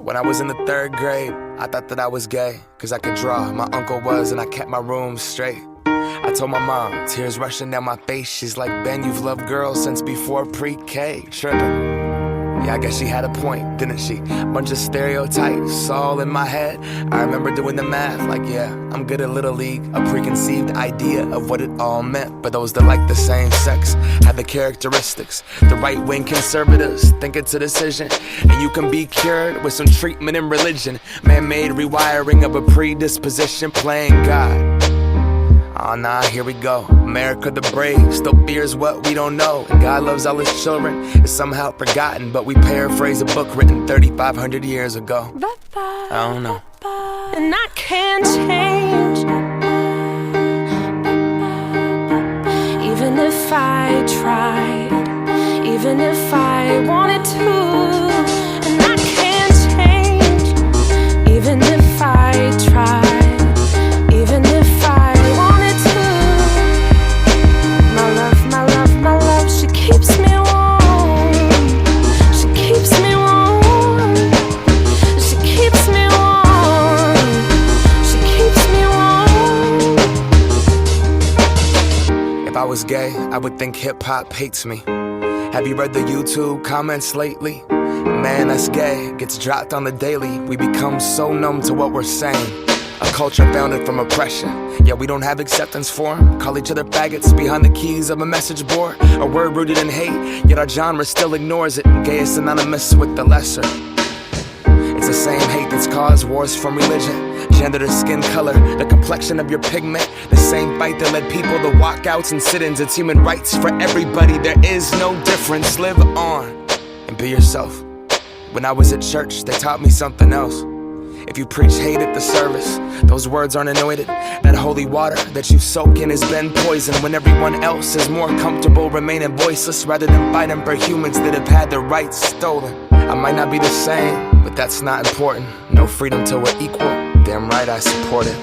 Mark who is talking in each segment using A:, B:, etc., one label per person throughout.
A: When I was in the 3rd grade, I thought that I was gay, cause I could draw. My uncle was, and I kept my room straight. I told my mom, tears rushing down my face. She's like, Ben, you've loved girls since before pre-K. Trippin'. Yeah, I guess she had a point, didn't she? Bunch of stereotypes all in my head. I remember doing the math, like, yeah, I'm good at Little League. A preconceived idea of what it all meant. But those that like the same sex have the characteristics. The right-wing conservatives think it's a decision, and you can be cured with some treatment in religion. Man-made rewiring of a predisposition, playing God. Oh nah, here we go. America the brave still fears what we don't know. And God loves all his children. It's somehow forgotten, but we paraphrase a book written 3,500 years ago. I don't know.
B: And I can't change, even if I tried, even if I wanted to. And I can't change, even if I tried, even if I wanted to. My love, she keeps me warm. She keeps me warm. She keeps me warm. She keeps me warm.
A: If I was gay, I would think hip-hop hates me. Have you read the YouTube comments lately? Man, that's gay gets dropped on the daily. We become so numb to what we're saying. A culture founded from oppression. Yeah, we don't have acceptance for them. Call each other faggots behind the keys of a message board. A word rooted in hate, yet our genre still ignores it. Gay is synonymous with the lesser. It's the same hate that's caused wars from religion, gender to skin color, the complexion of your pigment. The same fight that led people to walkouts and sit-ins. It's human rights for everybody. There is no difference. Live on and be yourself. When I was at church, they taught me something else. If you preach hate at the service, those words aren't anointed. That holy water that you soak in has been poisoned. When everyone else is more comfortable remaining voiceless rather than fighting for humans that have had their rights stolen. I might not be the same, but that's not important. No freedom till we're equal. Damn right I support it.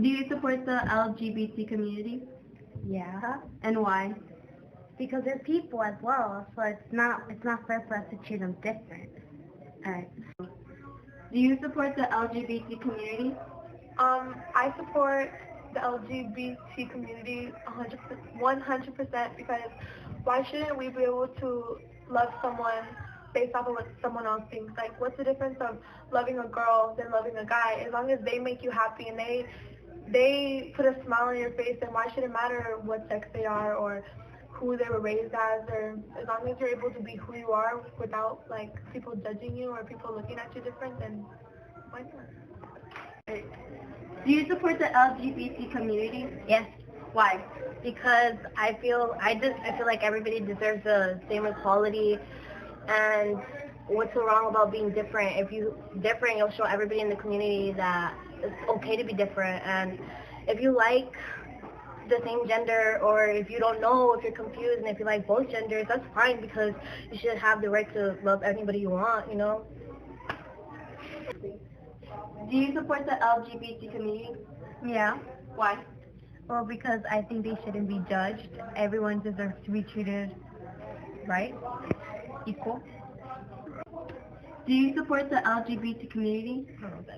C: Do you support the LGBT community?
D: Yeah,
C: And why?
D: because they're people as well, so it's not fair for us to treat them different.
C: Alright. Do you support the LGBT community?
E: I support the LGBT community 100% because why shouldn't we be able to love someone based off of what someone else thinks? Like, what's the difference of loving a girl than loving a guy? As long as they make you happy and they put a smile on your face, then why should it matter what sex they are or who they were raised as? Or as long as you're able to be who you are without like people judging you or people looking at you different, then why not?
C: Do you support the LGBT community?
D: Yes,
C: Why?
D: because I feel like everybody deserves the same equality, and what's so wrong about being different? If you different, you'll show everybody in the community that it's okay to be different. And if you like the same gender, or if you don't know, if you're confused, and if you like both genders, that's fine, because you should have the right to love anybody you want, you know?
C: Do you support the LGBT community?
D: Yeah.
C: Why?
D: Well, because I think they shouldn't be judged. Everyone deserves to be treated right, equal.
C: Do you support the LGBT community?
D: I don't know what that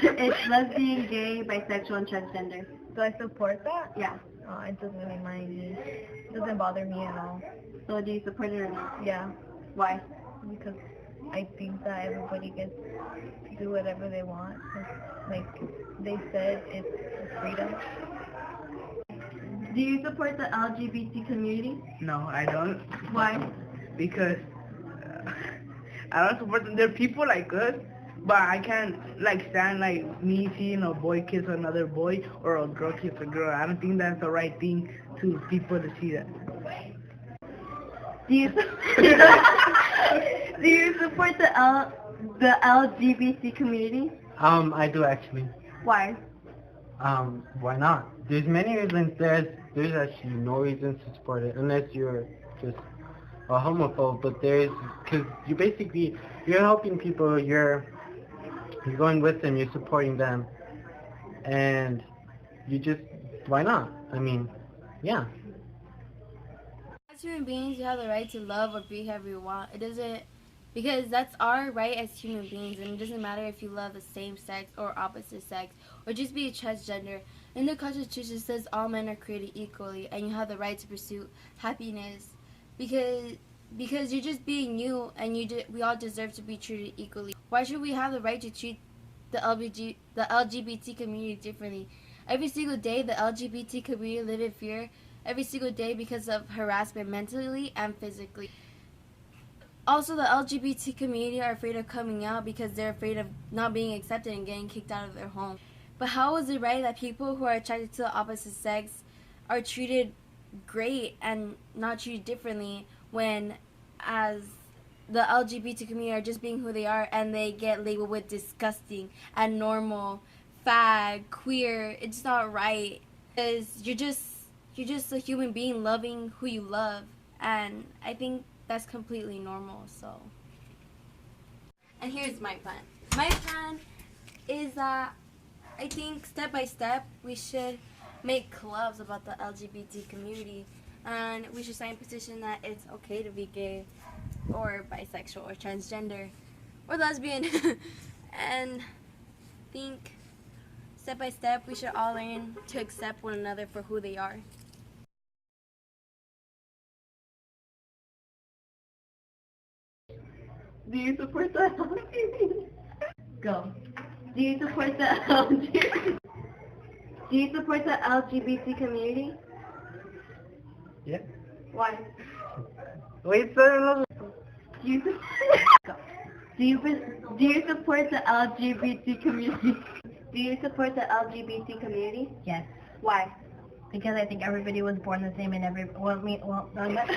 D: is.
C: It's lesbian, gay, bisexual, and transgender.
D: Do I support that?
C: Yeah.
D: Oh, it doesn't really mind me. It doesn't bother me at all.
C: So do you support it or not?
D: Yeah,
C: Why?
D: because I think that everybody gets to do whatever they want. Like they said, it's freedom.
C: Do you support the LGBT community?
F: No, I don't,
C: Why?
F: because I don't support them. They're people like us, but I can't like stand like me seeing a boy kiss another boy or a girl kiss a girl. I don't think that's the right thing to people to see that.
C: Do you do you support the LGBT community?
G: I do actually.
C: Why?
G: Why not? There's many reasons. There's actually no reasons to support it unless you're just a homophobe. But because you're helping people. You're going with them. You're supporting them, and you just why not? I mean, yeah.
H: As human beings, you have the right to love or be whoever you want. It doesn't, because that's our right as human beings, and it doesn't matter if you love the same sex or opposite sex, or just be a transgender. In the Constitution, it says all men are created equally, and you have the right to pursue happiness, because you're just being you, and we all deserve to be treated equally. Why should we have the right to treat the LGBT community differently? Every single day, the LGBT community live in fear every single day because of harassment mentally and physically. Also, the LGBT community are afraid of coming out because they're afraid of not being accepted and getting kicked out of their home. But how is it right that people who are attracted to the opposite sex are treated great and not treated differently when as the LGBT community are just being who they are and they get labeled with disgusting, abnormal, fag, queer? It's not right, because you're just a human being loving who you love, and I think that's completely normal. So, and here's my plan. My plan is that I think step by step we should make clubs about the LGBT community, and we should sign a petition that it's okay to be gay or bisexual or transgender or lesbian. And think step by step we should all learn to accept one another for who they are.
C: Do you support the Go. Do you support the LGBT? Do you support the LGBT community?
G: Yeah.
C: Why?
G: Wait, sir.
C: Do you do you support the LGBT community? Do you support the LGBT community?
D: Yes,
C: Why?
D: because I think everybody was born the same and I'm not